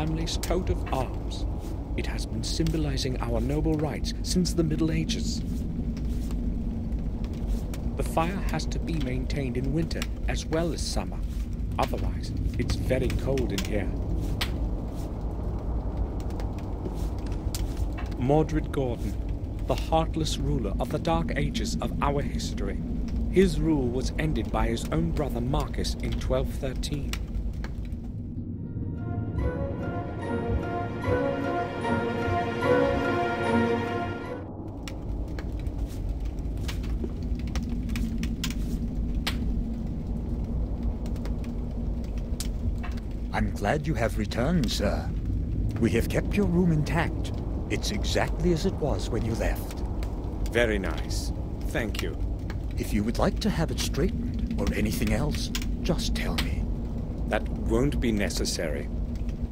family's coat of arms. It has been symbolizing our noble rights since the Middle Ages. The fire has to be maintained in winter as well as summer. Otherwise, it's very cold in here. Mordred Gordon, the heartless ruler of the dark ages of our history. His rule was ended by his own brother Marcus in 1213. I'm glad you have returned, sir. We have kept your room intact. It's exactly as it was when you left. Very nice. Thank you. If you would like to have it straightened or anything else, just tell me. That won't be necessary.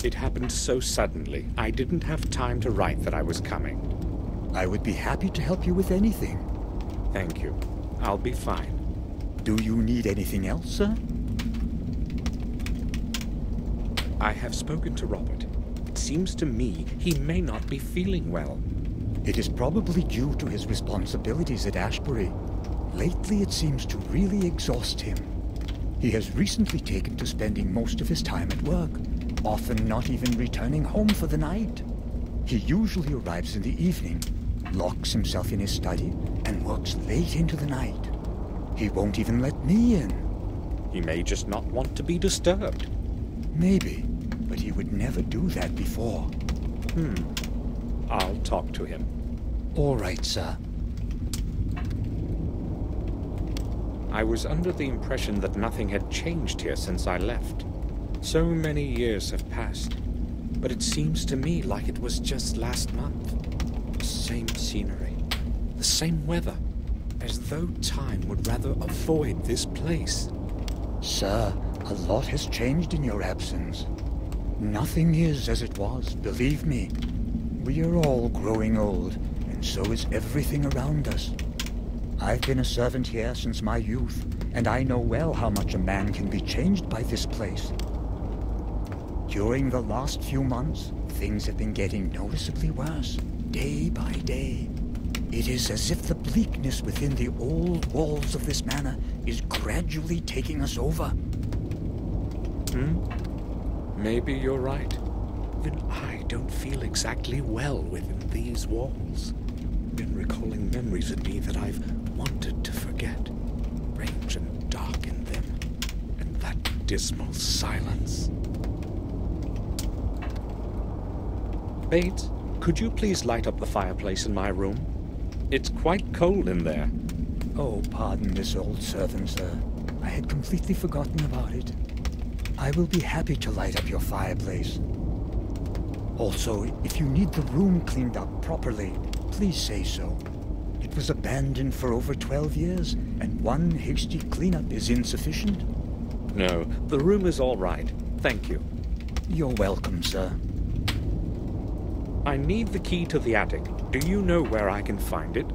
It happened so suddenly, I didn't have time to write that I was coming. I would be happy to help you with anything. Thank you. I'll be fine. Do you need anything else, sir? I have spoken to Robert. It seems to me he may not be feeling well. It is probably due to his responsibilities at Ashbury. Lately it seems to really exhaust him. He has recently taken to spending most of his time at work, often not even returning home for the night. He usually arrives in the evening, locks himself in his study, and works late into the night. He won't even let me in. He may just not want to be disturbed. Maybe, but he would never do that before. I'll talk to him. All right, sir. I was under the impression that nothing had changed here since I left. So many years have passed, but it seems to me like it was just last month. The same scenery, the same weather, as though time would rather avoid this place. Sir, a lot has changed in your absence. Nothing is as it was, believe me. We are all growing old, and so is everything around us. I've been a servant here since my youth, and I know well how much a man can be changed by this place. During the last few months, things have been getting noticeably worse, day by day. It is as if the bleakness within the old walls of this manor is gradually taking us over. Maybe you're right. Even I don't feel exactly well within these walls. Been recalling memories of me that I've wanted to forget. Strange and dark in them. And that dismal silence. Bates, could you please light up the fireplace in my room? It's quite cold in there. Oh, pardon this old servant, sir. I had completely forgotten about it. I will be happy to light up your fireplace. Also, if you need the room cleaned up properly, please say so. It was abandoned for over 12 years, and one hasty cleanup is insufficient. No, the room is all right. Thank you. You're welcome, sir. I need the key to the attic. Do you know where I can find it?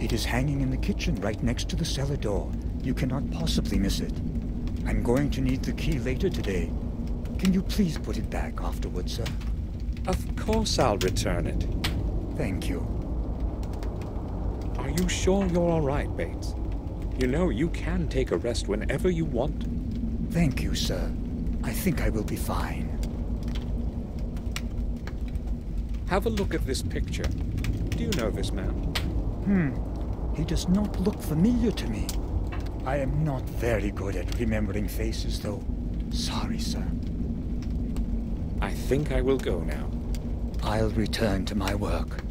It is hanging in the kitchen right next to the cellar door. You cannot possibly miss it. I'm going to need the key later today. Can you please put it back afterwards, sir? Of course I'll return it. Thank you. Are you sure you're all right, Bates? You know you can take a rest whenever you want. Thank you, sir. I think I will be fine. Have a look at this picture. Do you know this man? He does not look familiar to me. I am not very good at remembering faces, though. Sorry, sir. I think I will go now. I'll return to my work.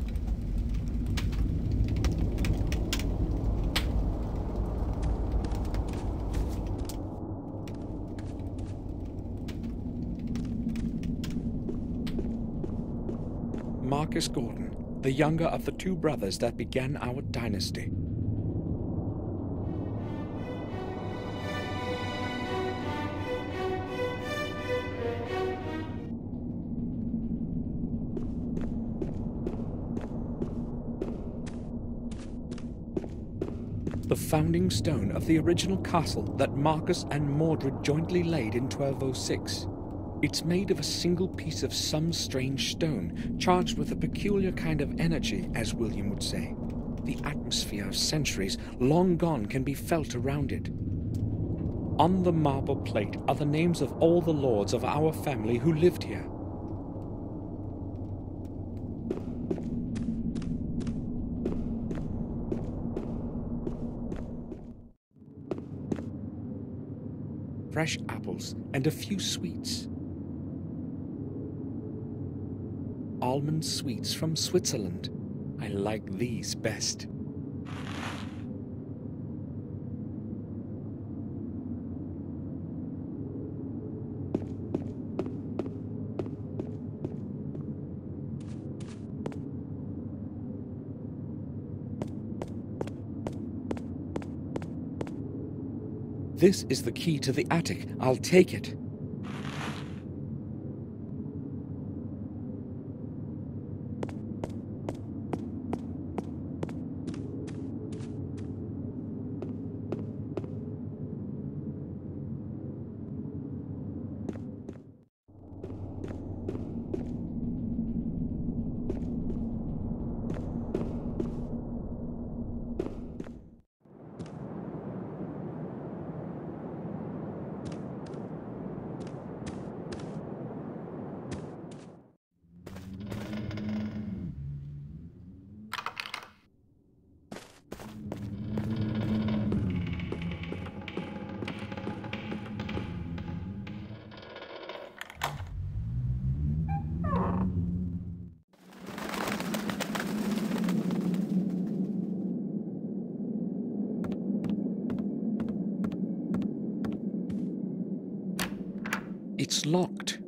Marcus Gordon, the younger of the two brothers that began our dynasty. The founding stone of the original castle that Marcus and Mordred jointly laid in 1206. It's made of a single piece of some strange stone, charged with a peculiar kind of energy, as William would say. The atmosphere of centuries long gone can be felt around it. On the marble plate are the names of all the lords of our family who lived here. Fresh apples and a few sweets. Almond sweets from Switzerland. I like these best. This is the key to the attic. I'll take it. It's locked.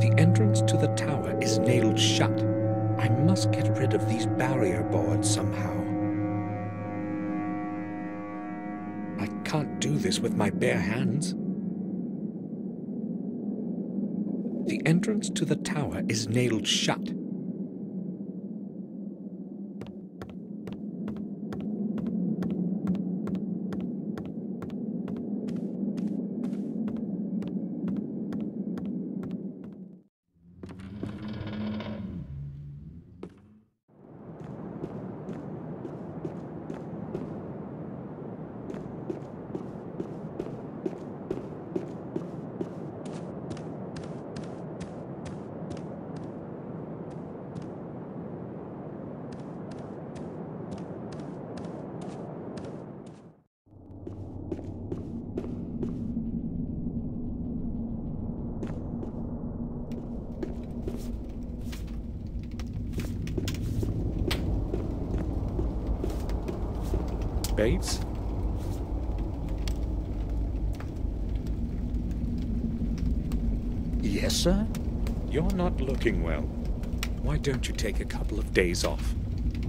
The entrance to the tower is nailed shut. I must get rid of these barrier boards somehow. I can't do this with my bare hands. The entrance to the tower is nailed shut. Bates? Yes, sir? You're not looking well. Why don't you take a couple of days off?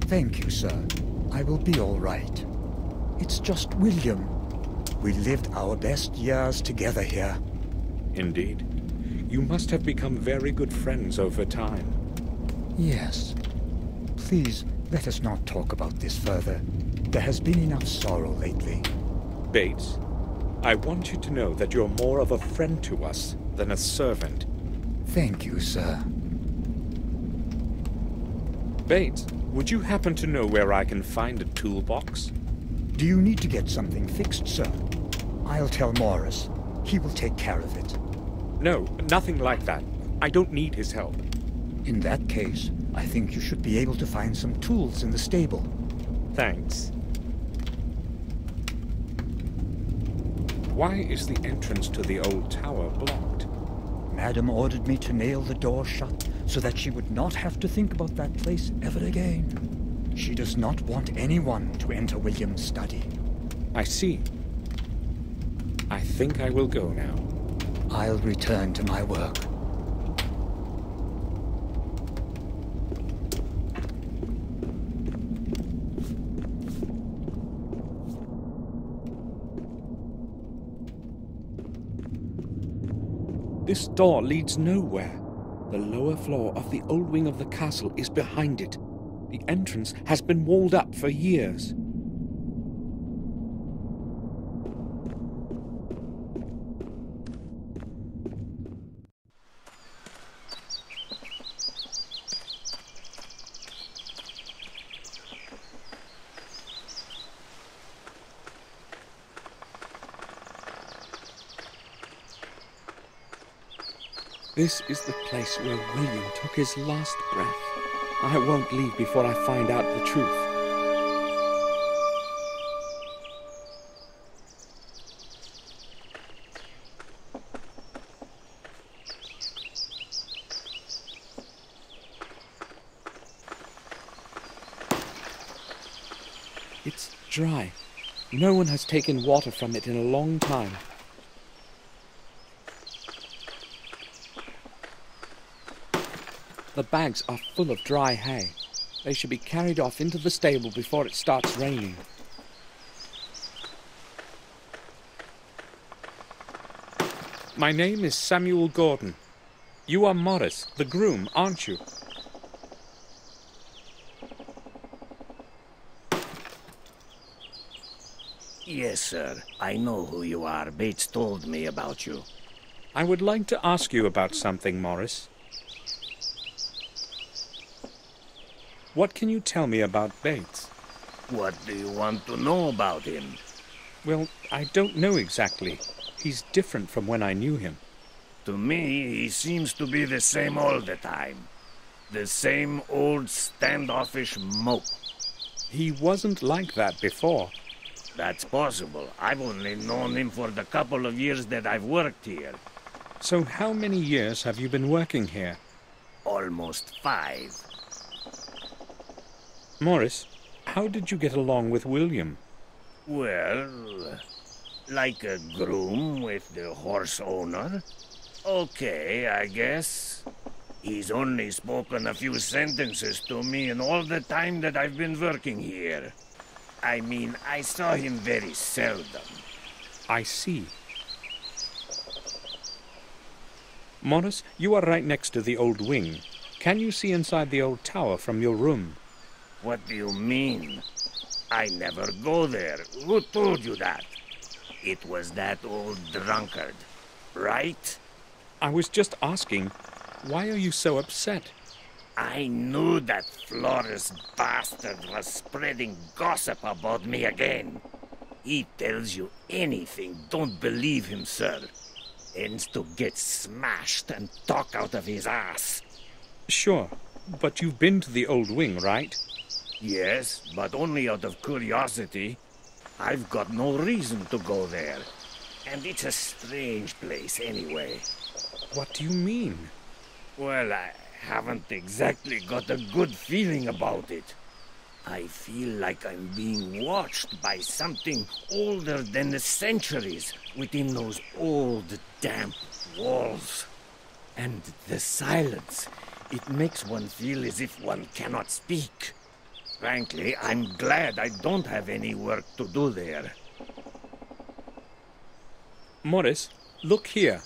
Thank you, sir. I will be all right. It's just William. We lived our best years together here. Indeed. You must have become very good friends over time. Yes. Please, let us not talk about this further. There has been enough sorrow lately. Bates, I want you to know that you're more of a friend to us than a servant. Thank you, sir. Bates, would you happen to know where I can find a toolbox? Do you need to get something fixed, sir? I'll tell Morris. He will take care of it. No, nothing like that. I don't need his help. In that case, I think you should be able to find some tools in the stable. Thanks. Why is the entrance to the old tower blocked? Madam ordered me to nail the door shut so that she would not have to think about that place ever again. She does not want anyone to enter William's study. I see. I think I will go now. I'll return to my work. This door leads nowhere. The lower floor of the old wing of the castle is behind it. The entrance has been walled up for years. This is the place where William took his last breath. I won't leave before I find out the truth. It's dry. No one has taken water from it in a long time. The bags are full of dry hay. They should be carried off into the stable before it starts raining. My name is Samuel Gordon. You are Morris, the groom, aren't you? Yes, sir. I know who you are. Bates told me about you. I would like to ask you about something, Morris. What can you tell me about Bates? What do you want to know about him? Well, I don't know exactly. He's different from when I knew him. To me, he seems to be the same all the time. The same old standoffish mope. He wasn't like that before. That's possible. I've only known him for the couple of years that I've worked here. So how many years have you been working here? Almost 5. Morris, how did you get along with William? Well, like a groom with the horse owner. Okay, I guess. He's only spoken a few sentences to me in all the time that I've been working here. I mean, I saw him very seldom. I see. Morris, you are right next to the old wing. Can you see inside the old tower from your room? What do you mean? I never go there. Who told you that? It was that old drunkard, right? I was just asking, why are you so upset? I knew that Flores bastard was spreading gossip about me again. He tells you anything, don't believe him, sir. Ends to get smashed and talk out of his ass. Sure, but you've been to the old wing, right? Yes, but only out of curiosity. I've got no reason to go there. And it's a strange place anyway. What do you mean? Well, I haven't exactly got a good feeling about it. I feel like I'm being watched by something older than the centuries within those old, damp walls. And the silence, it makes one feel as if one cannot speak. Frankly, I'm glad I don't have any work to do there. Morris, look here.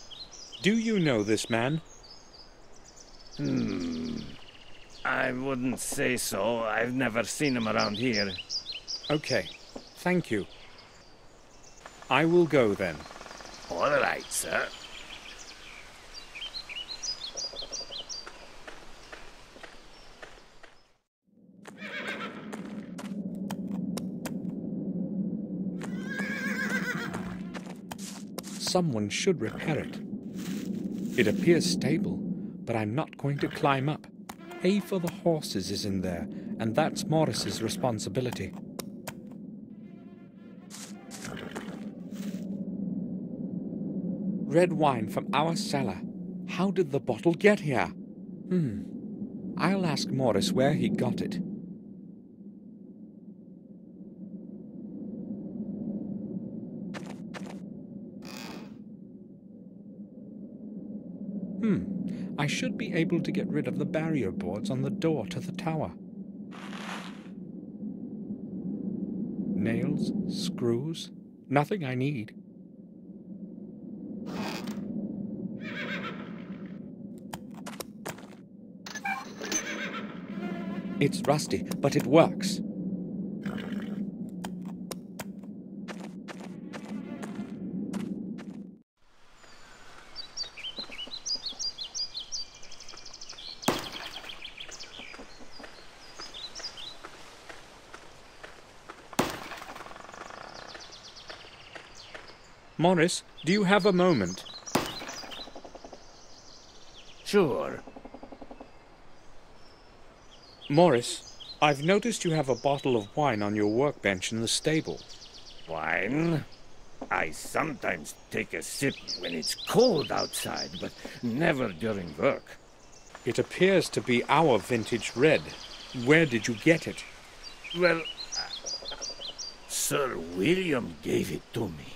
Do you know this man? I wouldn't say so. I've never seen him around here. Okay, thank you. I will go then. All right, sir. Someone should repair it. It appears stable, but I'm not going to climb up. Hay for the horses is in there, and that's Morris's responsibility. Red wine from our cellar. How did the bottle get here? I'll ask Morris where he got it. I should be able to get rid of the barrier boards on the door to the tower. Nails, screws, nothing I need. It's rusty, but it works. Morris, do you have a moment? Sure. Morris, I've noticed you have a bottle of wine on your workbench in the stable. Wine? I sometimes take a sip when it's cold outside, but never during work. It appears to be our vintage red. Where did you get it? Well, Sir William gave it to me.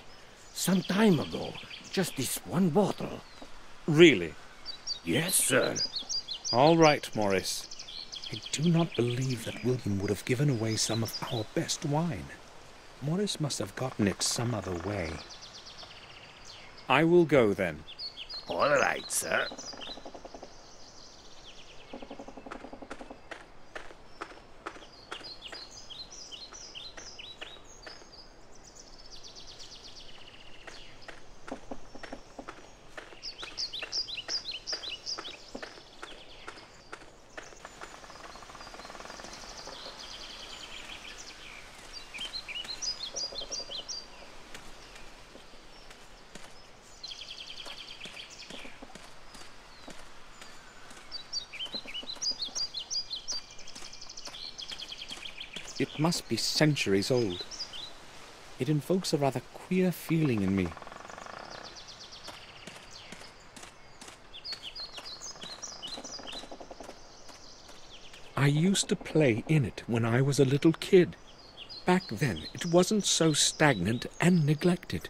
Some time ago, just this one bottle. Really? Yes, sir. All right, Morris. I do not believe that William would have given away some of our best wine. Morris must have gotten it some other way. I will go then. All right, sir. It must be centuries old. It invokes a rather queer feeling in me. I used to play in it when I was a little kid. Back then, it wasn't so stagnant and neglected.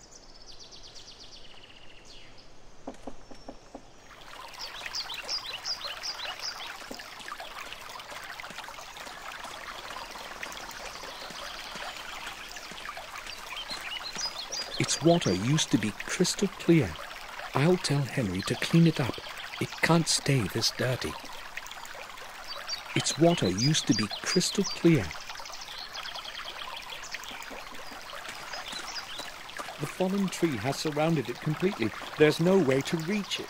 Its water used to be crystal clear. I'll tell Henry to clean it up. It can't stay this dirty. Its water used to be crystal clear. The fallen tree has surrounded it completely. There's no way to reach it.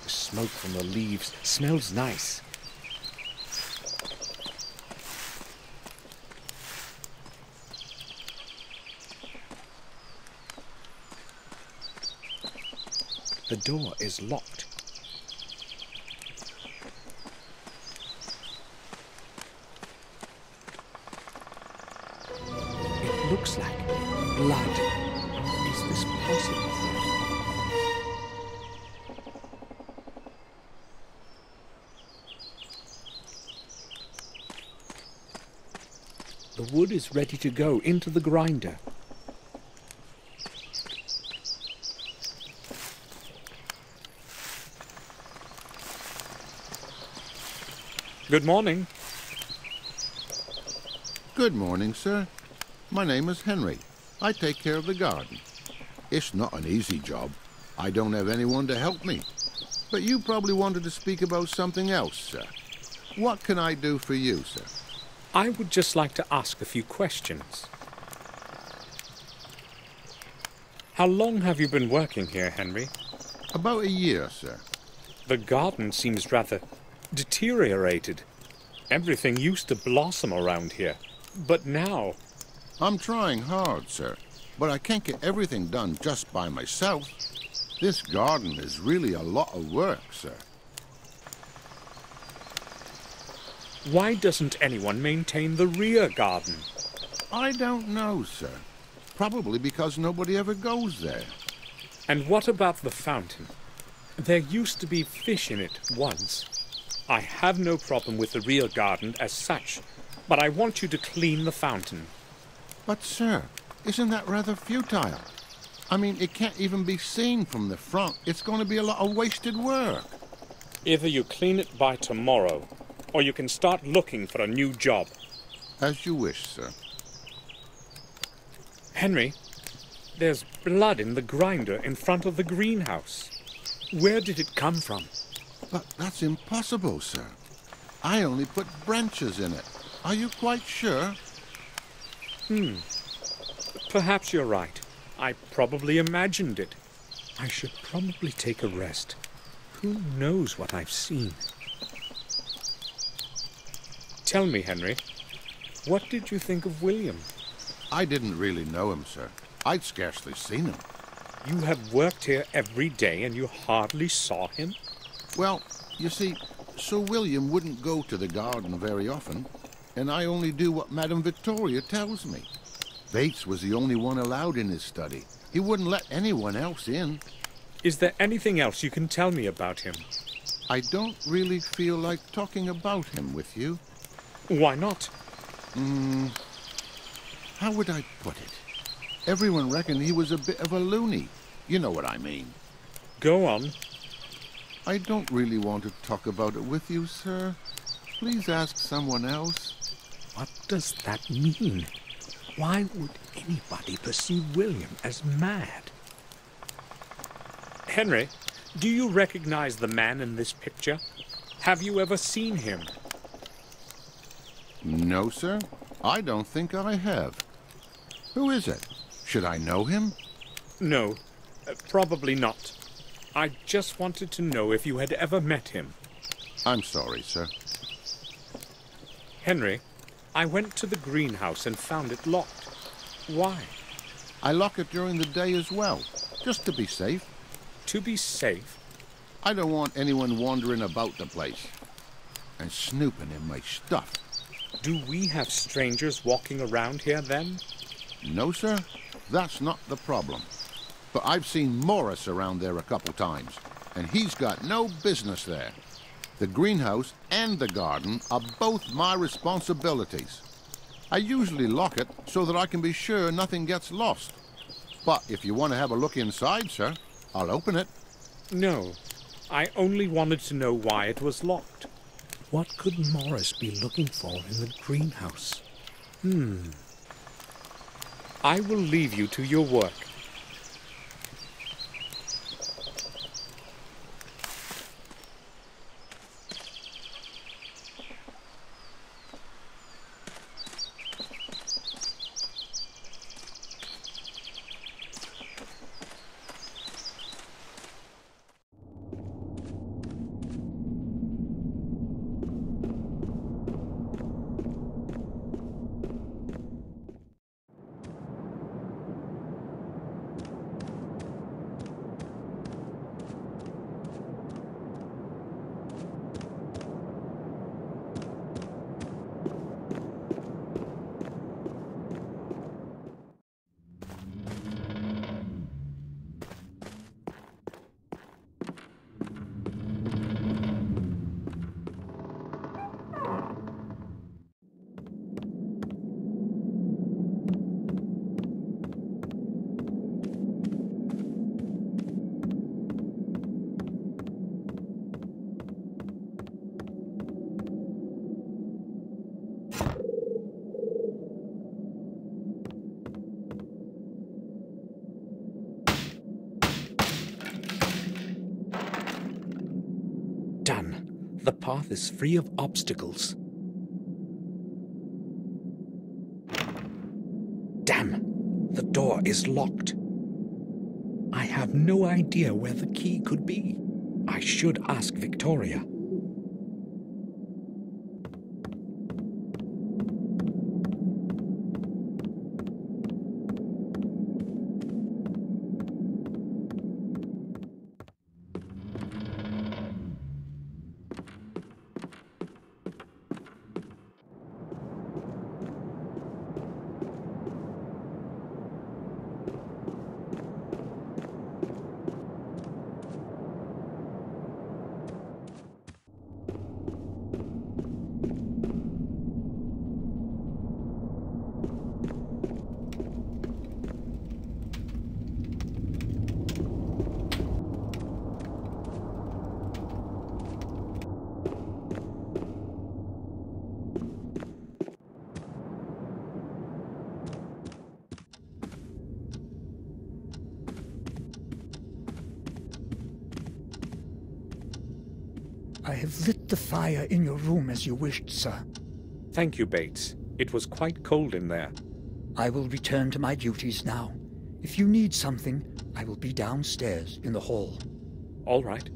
Smoke from the leaves smells nice. The door is locked. It looks like blood. Is this possible? The wood is ready to go into the grinder. Good morning. Good morning, sir. My name is Henry. I take care of the garden. It's not an easy job. I don't have anyone to help me. But you probably wanted to speak about something else, sir. What can I do for you, sir? I would just like to ask a few questions. How long have you been working here, Henry? About a year, sir. The garden seems rather deteriorated. Everything used to blossom around here, but now... I'm trying hard, sir, but I can't get everything done just by myself. This garden is really a lot of work, sir. Why doesn't anyone maintain the rear garden? I don't know, sir. Probably because nobody ever goes there. And what about the fountain? There used to be fish in it once. I have no problem with the rear garden as such, but I want you to clean the fountain. But, sir, isn't that rather futile? I mean, it can't even be seen from the front. It's going to be a lot of wasted work. Either you clean it by tomorrow, or you can start looking for a new job. As you wish, sir. Henry, there's blood in the grinder in front of the greenhouse. Where did it come from? But that's impossible, sir. I only put branches in it. Are you quite sure? Perhaps you're right. I probably imagined it. I should probably take a rest. Who knows what I've seen? Tell me, Henry, what did you think of William? I didn't really know him, sir. I'd scarcely seen him. You have worked here every day and you hardly saw him? Well, you see, Sir William wouldn't go to the garden very often, and I only do what Madame Victoria tells me. Bates was the only one allowed in his study. He wouldn't let anyone else in. Is there anything else you can tell me about him? I don't really feel like talking about him with you. Why not? How would I put it? Everyone reckoned he was a bit of a loony. You know what I mean. Go on. I don't really want to talk about it with you, sir. Please ask someone else. What does that mean? Why would anybody perceive William as mad? Henry, do you recognize the man in this picture? Have you ever seen him? No, sir. I don't think I have. Who is it? Should I know him? No, probably not. I just wanted to know if you had ever met him. I'm sorry, sir. Henry, I went to the greenhouse and found it locked. Why? I lock it during the day as well, just to be safe. To be safe? I don't want anyone wandering about the place and snooping in my stuff. Do we have strangers walking around here then? No, sir. That's not the problem. But I've seen Morris around there a couple times, and he's got no business there. The greenhouse and the garden are both my responsibilities. I usually lock it so that I can be sure nothing gets lost. But if you want to have a look inside, sir, I'll open it. No, I only wanted to know why it was locked. What could Morris be looking for in the greenhouse? I will leave you to your work. Done. The path is free of obstacles. Damn! The door is locked. I have no idea where the key could be. I should ask Victoria. have lit the fire in your room as you wished, sir. Thank you, Bates. It was quite cold in there. I will return to my duties now. If you need something, I will be downstairs in the hall. All right.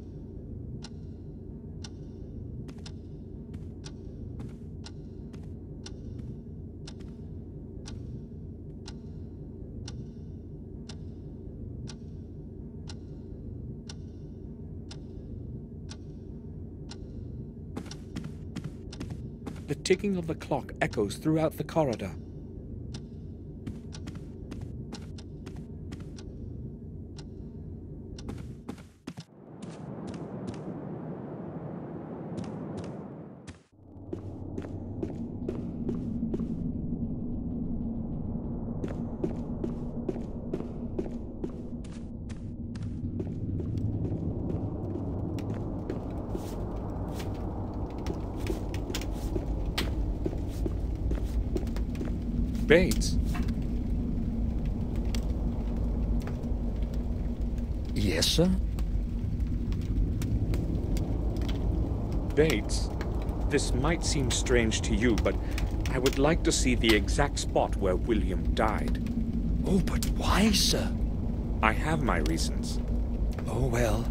The ticking of the clock echoes throughout the corridor. Bates. Yes, sir? Bates, this might seem strange to you, but I would like to see the exact spot where William died. Oh, but why, sir? I have my reasons. Oh, well,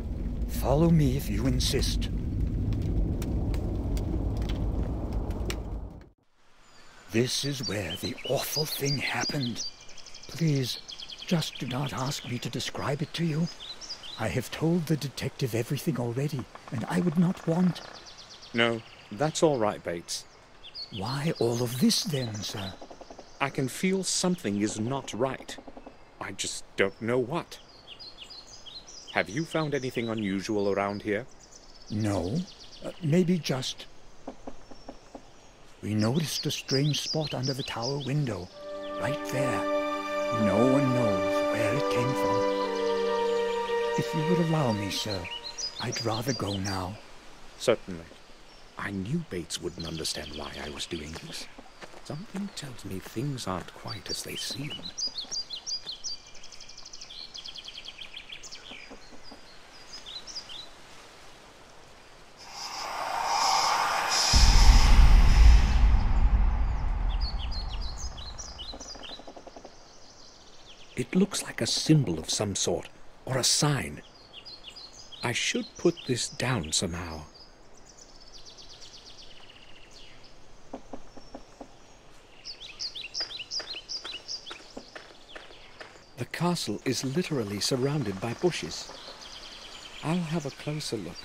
follow me if you insist. This is where the awful thing happened. Please, just do not ask me to describe it to you. I have told the detective everything already, and I would not want... No, that's all right, Bates. Why all of this then, sir? I can feel something is not right. I just don't know what. Have you found anything unusual around here? No, maybe just... We noticed a strange spot under the tower window, right there. No one knows where it came from. If you would allow me, sir, I'd rather go now. Certainly. I knew Bates wouldn't understand why I was doing this. Something tells me things aren't quite as they seem. It looks like a symbol of some sort, or a sign. I should put this down somehow. The castle is literally surrounded by bushes. I'll have a closer look.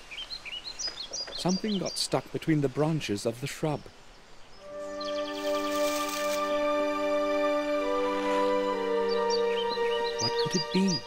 Something got stuck between the branches of the shrub. What could it be?